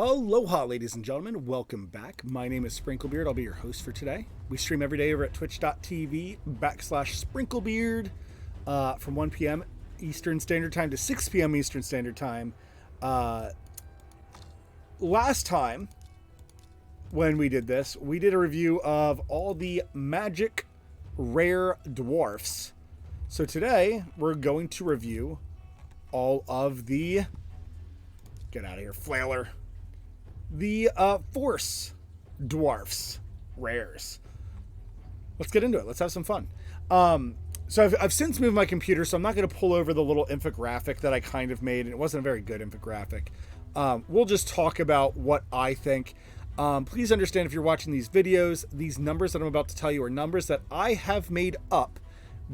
Aloha, ladies and gentlemen. Welcome back. My name is SprinkleBeard. I'll be your host for today. We stream every day over at twitch.tv/SprinkleBeard from 1 p.m. Eastern Standard Time to 6 p.m. Eastern Standard Time. Last time when we did this, we did a review of all the magic rare dwarfs. So today, we're going to review all of the... Get out of here, flailer. The Force Dwarves rares. Let's get into it. Let's have some fun. So I've since moved my computer, so I'm not going to pull over the little infographic that I kind of made, and it wasn't a very good infographic. We'll just talk about what I think. Please understand, if you're watching these videos, these numbers that I'm about to tell you are numbers that I have made up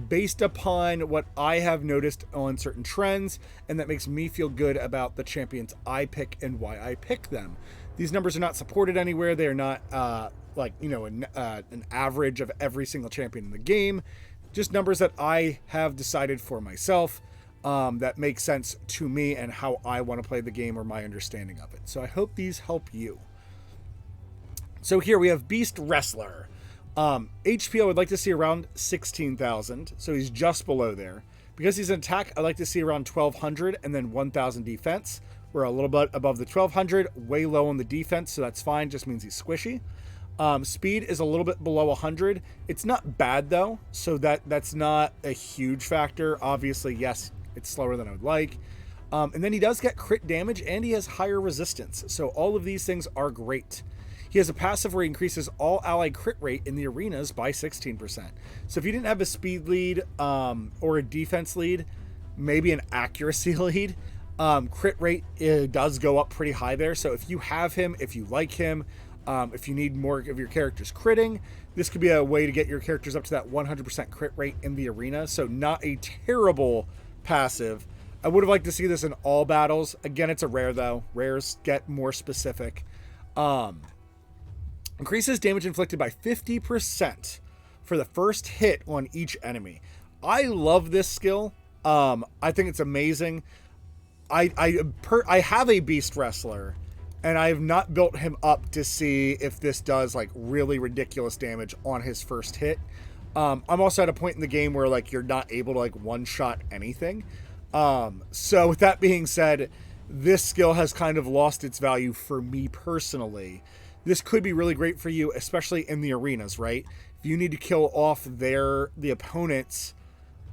based upon what I have noticed on certain trends, and that makes me feel good about the champions I pick and why I pick them. These numbers are not supported anywhere. They are not an average of every single champion in the game. Just numbers that I have decided for myself that make sense to me and how I want to play the game or my understanding of it. So I hope these help you. So here we have Beast Wrestler. HP I would like to see around 16,000, so he's just below there. Because he's an attack, I'd like to see around 1,200 and then 1,000 defense. We're a little bit above the 1,200, way low on the defense, so that's fine, just means he's squishy. Speed is a little bit below 100. It's not bad though, so that's not a huge factor. Obviously, yes, it's slower than I would like. And then he does get crit damage and he has higher resistance, so all of these things are great. He has a passive where he increases all allied crit rate in the arenas by 16%. So if you didn't have a speed lead or a defense lead, maybe an accuracy lead, crit rate does go up pretty high there. So if you have him, if you like him, if you need more of your characters critting, this could be a way to get your characters up to that 100% crit rate in the arena. So not a terrible passive. I would have liked to see this in all battles. Again, it's a rare though. Rares get more specific. Increases damage inflicted by 50% for the first hit on each enemy. I love this skill. I think it's amazing. I have a Beast Wrestler, and I have not built him up to see if this does like really ridiculous damage on his first hit. I'm also at a point in the game where like you're not able to like one-shot anything. So with that being said, this skill has kind of lost its value for me personally. This could be really great for you, especially in the arenas, right? If you need to kill off the opponent's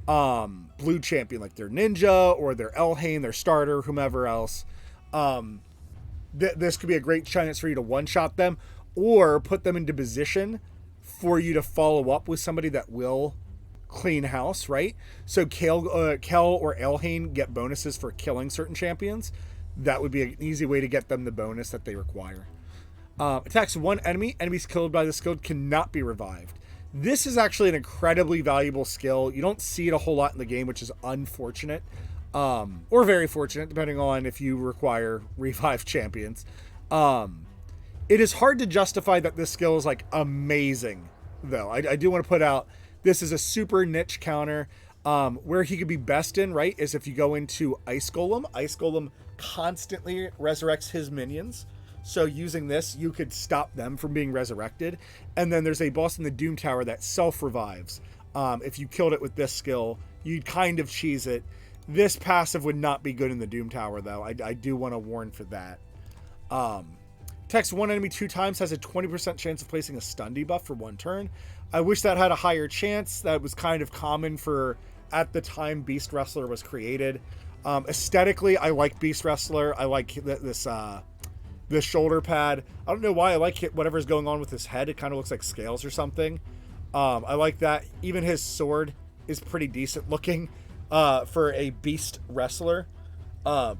blue champion, like their ninja or their Elhain, their starter, whomever else, this could be a great chance for you to one-shot them or put them into position for you to follow up with somebody that will clean house, right? So Kel or Elhain get bonuses for killing certain champions. That would be an easy way to get them the bonus that they require. Attacks one enemy. Enemies killed by the skill cannot be revived. This is actually an incredibly valuable skill. You don't see it a whole lot in the game, which is unfortunate. Or very fortunate, depending on if you require revive champions. It is hard to justify that this skill is like amazing, though. I do want to put out, this is a super niche counter. Where he could be best in, right, is if you go into Ice Golem. Ice Golem constantly resurrects his minions. So using this, you could stop them from being resurrected. And then there's a boss in the Doom Tower that self-revives. If you killed it with this skill, you'd kind of cheese it. This passive would not be good in the Doom Tower, though. I do want to warn for that. Attacks one enemy 2 times, has a 20% chance of placing a stun debuff for 1 turn. I wish that had a higher chance. That was kind of common for, at the time Beast Wrestler was created. Aesthetically, I like Beast Wrestler. I like this shoulder pad. I don't know why I like whatever's going on with his head. It kind of looks like scales or something. I like that. Even his sword is pretty decent looking for a Beast Wrestler. So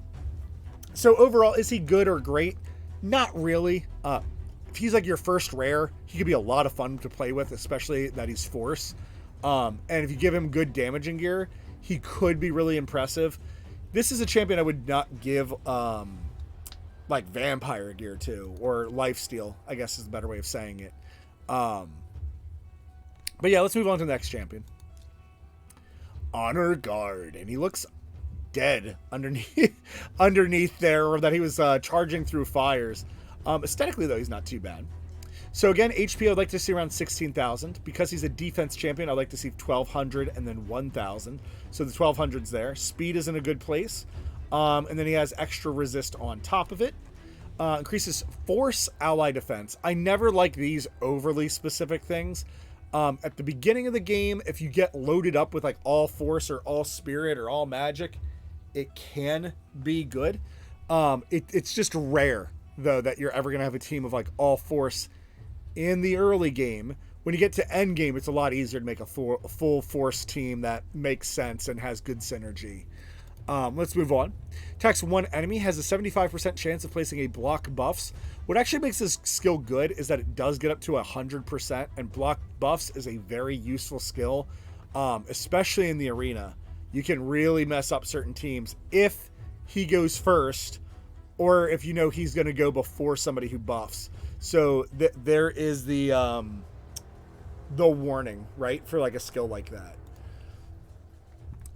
overall, is he good or great? Not really. If he's like your first rare, he could be a lot of fun to play with, especially that he's Force. And if you give him good damaging gear, he could be really impressive. This is a champion I would not give like vampire gear to, or lifesteal, I guess is the better way of saying it. But yeah, let's move on to the next champion. Honor Guard, and he looks dead underneath underneath there, or that he was charging through fires. Aesthetically, though, he's not too bad. So again, HP I'd like to see around 16,000. Because he's a defense champion, I'd like to see 1,200 and then 1,000. So the 1,200's there. Speed is in a good place. And then he has extra resist on top of it. Increases force ally defense. I never like these overly specific things. At the beginning of the game, if you get loaded up with like all force or all spirit or all magic, it can be good. It's just rare, though, that you're ever going to have a team of like all force in the early game. When you get to end game, it's a lot easier to make a full force team that makes sense and has good synergy. Let's move on. Attacks one enemy, has a 75% chance of placing a block buffs. What actually makes this skill good is that it does get up to 100%, and block buffs is a very useful skill, especially in the arena. You can really mess up certain teams if he goes first, or if you know he's going to go before somebody who buffs. So there is the warning, right, for like a skill like that.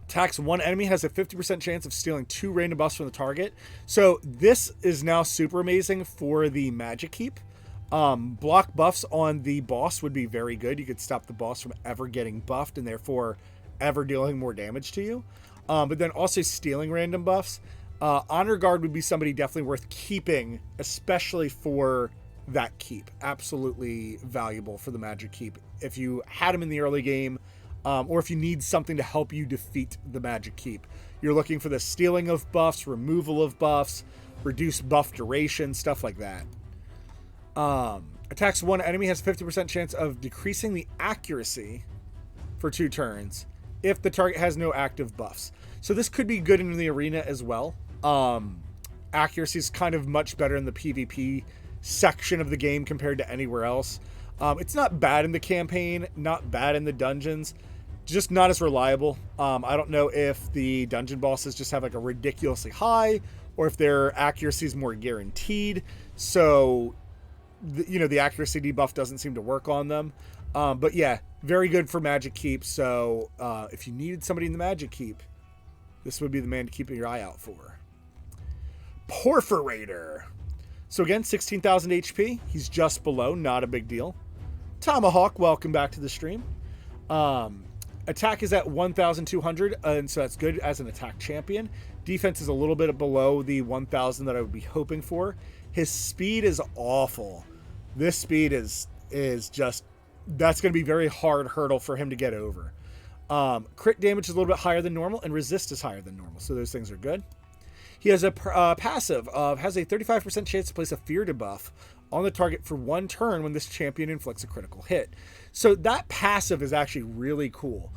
Attacks one enemy, has a 50% chance of stealing 2 random buffs from the target. So this is now super amazing for the magic keep. Block buffs on the boss would be very good. You could stop the boss from ever getting buffed and therefore ever dealing more damage to you. But then also stealing random buffs. Honor Guard would be somebody definitely worth keeping, especially for that keep. Absolutely valuable for the magic keep. If you had him in the early game, or if you need something to help you defeat the magic keep. You're looking for the stealing of buffs, removal of buffs, reduce buff duration, stuff like that. Attacks one enemy, has a 50% chance of decreasing the accuracy for 2 turns if the target has no active buffs. So this could be good in the arena as well. Accuracy is kind of much better in the PvP section of the game compared to anywhere else. It's not bad in the campaign, not bad in the dungeons, just not as reliable. I don't know if the dungeon bosses just have like a ridiculously high, or if their accuracy is more guaranteed. So, the accuracy debuff doesn't seem to work on them. But yeah, very good for Magic Keep. So if you needed somebody in the Magic Keep, this would be the man to keep your eye out for. Porphyrator. So again, 16,000 HP. He's just below, not a big deal. Tomahawk, welcome back to the stream. Attack is at 1,200, and so that's good as an attack champion. Defense is a little bit below the 1,000 that I would be hoping for. His speed is awful. This speed is just, that's going to be very hard hurdle for him to get over. Crit damage is a little bit higher than normal, and resist is higher than normal, so those things are good. He has a passive of, has a 35% chance to place a fear debuff on the target for 1 turn when this champion inflicts a critical hit. So that passive is actually really cool.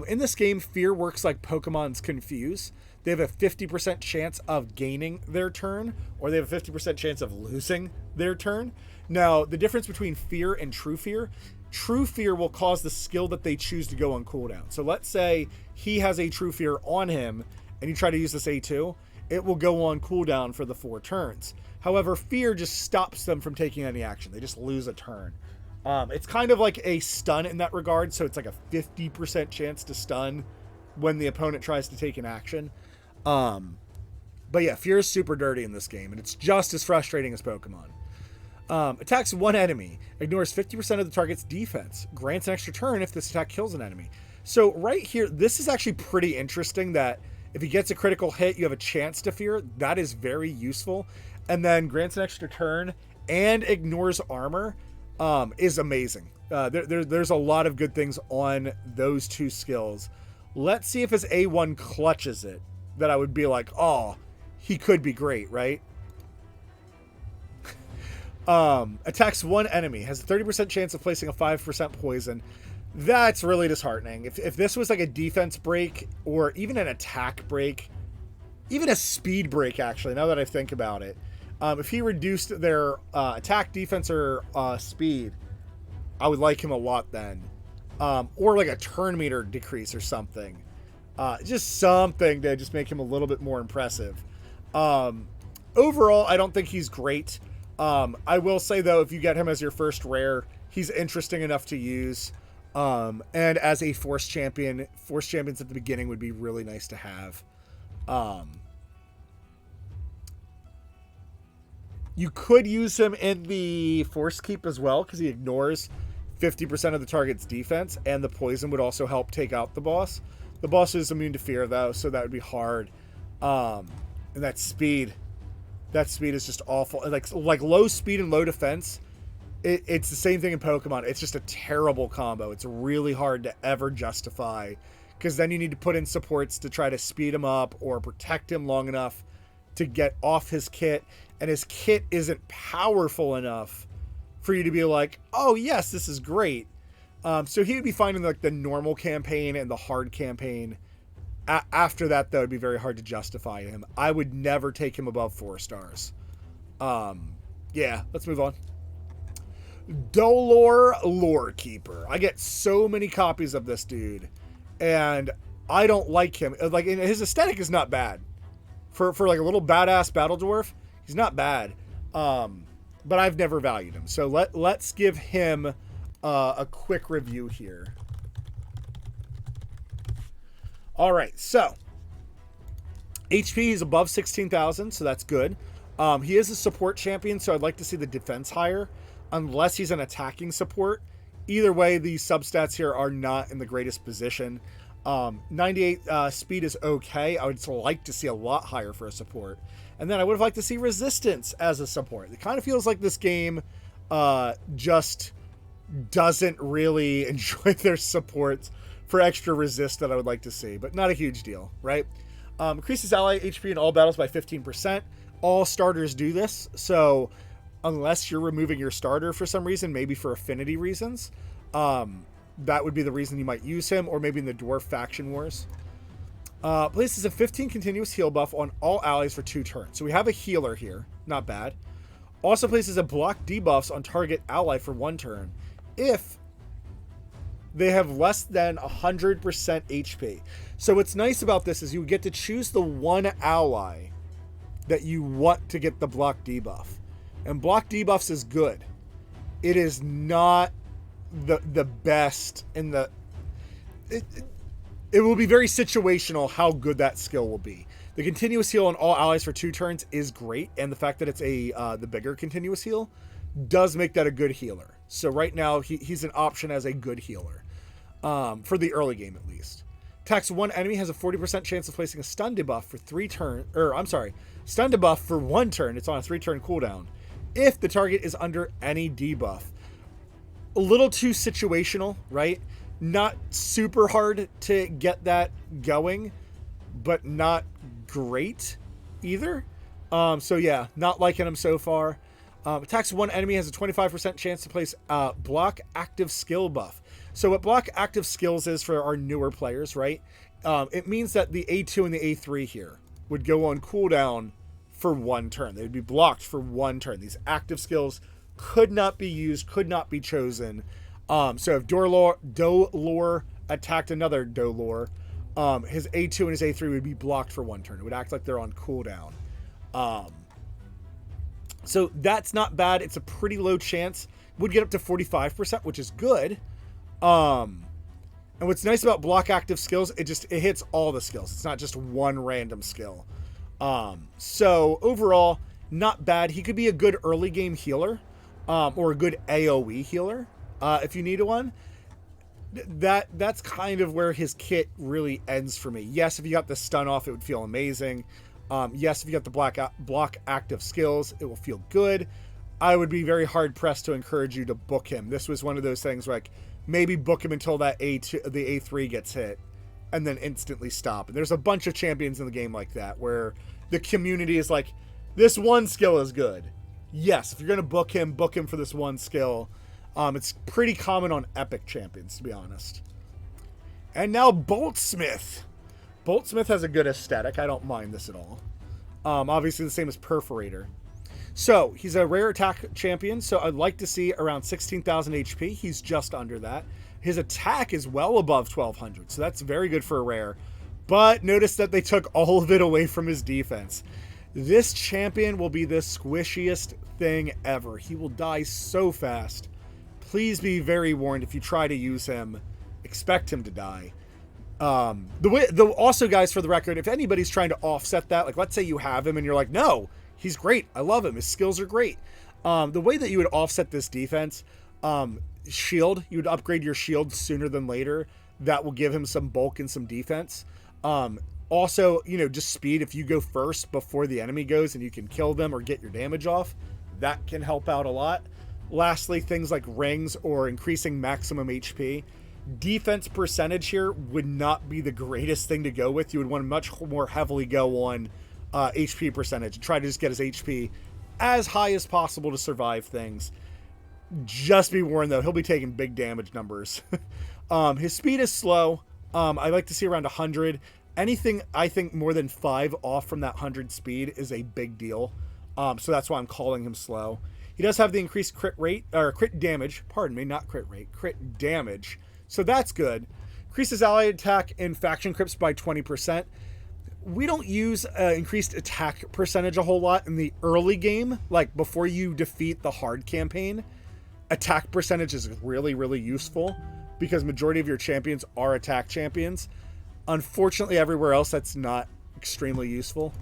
In this game, fear works like Pokemon's Confuse. They have a 50% chance of gaining their turn, or they have a 50% chance of losing their turn. Now, the difference between fear and true fear will cause the skill that they choose to go on cooldown. So let's say he has a true fear on him, and you try to use this A2, it will go on cooldown for the 4 turns. However, fear just stops them from taking any action. They just lose a turn. It's kind of like a stun in that regard, so it's like a 50% chance to stun when the opponent tries to take an action. But yeah, fear is super dirty in this game, and it's just as frustrating as Pokemon. Attacks one enemy, ignores 50% of the target's defense, grants an extra turn if this attack kills an enemy. So right here, this is actually pretty interesting that if he gets a critical hit, you have a chance to fear. That is very useful. And then grants an extra turn and ignores armor is amazing. There's a lot of good things on those 2 skills. Let's see if his A1 clutches it. That I would be like, oh, he could be great, right? Attacks one enemy, has a 30% chance of placing a 5% poison. That's really disheartening. If this was like a defense break, or even an attack break, even a speed break, actually, now that I think about it, if he reduced their attack, defense, or speed, I would like him a lot then. Or like a turn meter decrease or something. Just something to just make him a little bit more impressive. Overall, I don't think he's great. I will say, though, if you get him as your first rare, he's interesting enough to use. And as a force champions at the beginning would be really nice to have. You could use him in the Force Keep as well, because he ignores 50% of the target's defense, and the poison would also help take out the boss. The boss is immune to fear, though, so that would be hard. And that speed is just awful. Like low speed and low defense, it's the same thing in Pokemon. It's just a terrible combo. It's really hard to ever justify, because then you need to put in supports to try to speed him up or protect him long enough to get off his kit, and his kit isn't powerful enough for you to be like, oh yes, this is great. So he would be fine in like the normal campaign and the hard campaign. After that, though, it'd be very hard to justify him. I would never take him above 4 stars. Yeah, let's move on. Dolor Lorekeeper. I get so many copies of this dude, and I don't like him. Like, his aesthetic is not bad. For like a little badass battle dwarf, he's not bad. But I've never valued him. So let's give him a quick review here. All right, so HP is above 16,000, so that's good. He is a support champion, so I'd like to see the defense higher, unless he's an attacking support. Either way, the substats here are not in the greatest position. 98 speed is okay. I would like to see a lot higher for a support. And then I would have liked to see resistance as a support. It kind of feels like this game just doesn't really enjoy their supports for extra resist that I would like to see, but not a huge deal, right? Increases ally HP in all battles by 15%. All starters do this, so unless you're removing your starter for some reason, maybe for affinity reasons, that would be the reason you might use him, or maybe in the Dwarf Faction Wars. Places a 15 continuous heal buff on all allies for 2 turns. So we have a healer here, not bad. Also places a block debuffs on target ally for 1 turn if they have less than 100% HP. So what's nice about this is you get to choose the one ally that you want to get the block debuff. And block debuffs is good. It is not the best in the... It will be very situational how good that skill will be. The continuous heal on all allies for 2 turns is great, and the fact that it's the bigger continuous heal does make that a good healer. So right now, he's an option as a good healer. For the early game, at least. Attacks one enemy, has a 40% chance of placing a stun debuff for 3 turns... stun debuff for 1 turn. It's on a 3-turn cooldown. If the target is under any debuff. A little too situational, right? Not super hard to get that going, but not great either. So yeah, not liking him so far. Attacks one enemy, has a 25% chance to place block active skill buff. So what block active skills is for our newer players, right? It means that the A2 and the A3 here would go on cooldown for 1 turn. They would be blocked for 1 turn. These active skills could not be used, could not be chosen. So if Dolor attacked another Dolor, his A2 and his A3 would be blocked for 1 turn. It would act like they're on cooldown. So that's not bad. It's a pretty low chance. Would get up to 45%, which is good. And what's nice about block active skills, it hits all the skills. It's not just one random skill. So overall, not bad. He could be a good early game healer, or a good AoE healer, if you need one. That's kind of where his kit really ends for me. Yes, if you got the stun off, it would feel amazing. Yes, if you got the block active skills, it will feel good. I would be very hard pressed to encourage you to book him. This was one of those things where, like, maybe book him until that the A3 gets hit, and then instantly stop. And there's a bunch of champions in the game like that, where the community is like, this one skill is good. Yes, if you're going to book him for this one skill. It's pretty common on epic champions, to be honest. And now Boltsmith. Boltsmith has a good aesthetic. I don't mind this at all. Obviously the same as Perforator. So, he's a rare attack champion, so I'd like to see around 16,000 HP. He's just under that. His attack is well above 1,200, so that's very good for a rare. But notice that they took all of it away from his defense. This champion will be the squishiest thing ever. He will die so fast. Please be very warned if you try to use him. Expect him to die. Also, guys, for the record, if anybody's trying to offset that, like let's say you have him and you're like, no, he's great, I love him, his skills are great. The way that you would offset this defense, shield, you would upgrade your shield sooner than later. That will give him some bulk and some defense. Also, just speed. If you go first before the enemy goes and you can kill them or get your damage off, that can help out a lot. Lastly, things like rings or increasing maximum HP. Defense percentage here would not be the greatest thing to go with. You would want to much more heavily go on HP percentage and try to just get his HP as high as possible to survive things. Just be warned, though, he'll be taking big damage numbers. His speed is slow. I like to see around 100. Anything, I think, more than 5 off from that 100 speed is a big deal. So that's why I'm calling him slow. He does have the increased crit rate, or crit damage. Pardon me, not crit rate. Crit damage. So that's good. Increases allied attack and faction crypts by 20%. We don't use increased attack percentage a whole lot in the early game. Like, before you defeat the hard campaign, attack percentage is really, really useful because majority of your champions are attack champions. Unfortunately, everywhere else, that's not extremely useful.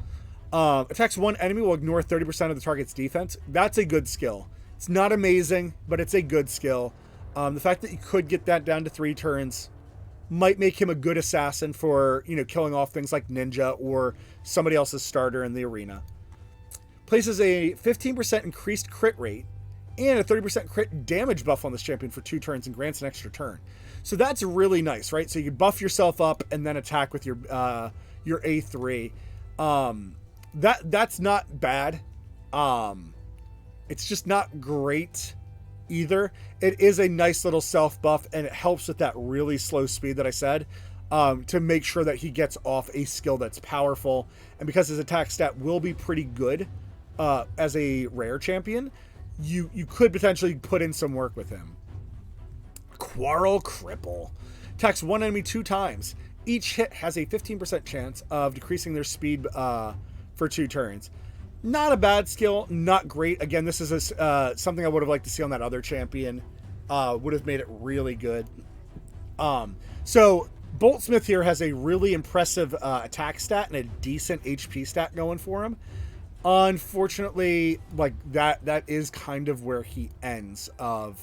Attacks one enemy will ignore 30% of the target's defense. That's a good skill. It's not amazing, but it's a good skill. The fact that you could get that down to 3 turns might make him a good assassin for, killing off things like Ninja or somebody else's starter in the arena. Places a 15% increased crit rate and a 30% crit damage buff on this champion for 2 turns and grants an extra turn. So that's really nice, right? So you can buff yourself up and then attack with your A3. That's not bad. It's just not great either. It is a nice little self buff, and it helps with that really slow speed that I said, to make sure that he gets off a skill that's powerful. And because his attack stat will be pretty good as a rare champion, you could potentially put in some work with him. Quarrel Cripple. Attacks one enemy 2 times. Each hit has a 15% chance of decreasing their speed for 2 turns. Not a bad skill, not great. Again, this is something I would have liked to see on that other champion. Would have made it really good. So Boltsmith here has a really impressive attack stat and a decent HP stat going for him. Unfortunately, like that is kind of where he ends of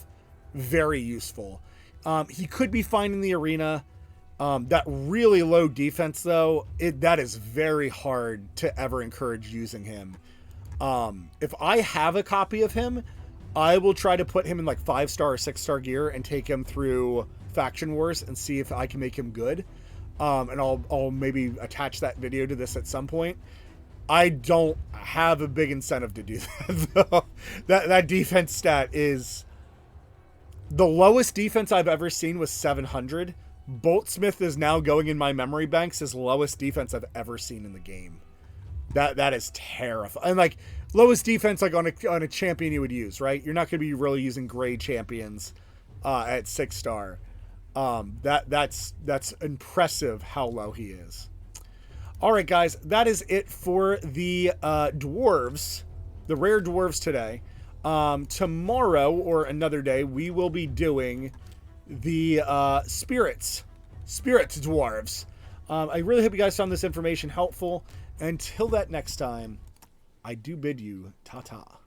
very useful. He could be fine in the arena. That really low defense, though, that is very hard to ever encourage using him. If I have a copy of him, I will try to put him in like 5-star or 6-star gear and take him through Faction Wars and see if I can make him good. And I'll maybe attach that video to this at some point. I don't have a big incentive to do that, though. That defense stat is... The lowest defense I've ever seen was 700. Boltsmith is now going in my memory banks as lowest defense I've ever seen in the game. That is terrifying. And like lowest defense like on a champion you would use, right? You're not going to be really using gray champions at 6-star. That's impressive how low he is. All right, guys, that is it for the dwarves, the rare dwarves today. Tomorrow or another day, we will be doing the spirit dwarves. I really hope you guys found this information helpful. Until that next time, I do bid you ta-ta.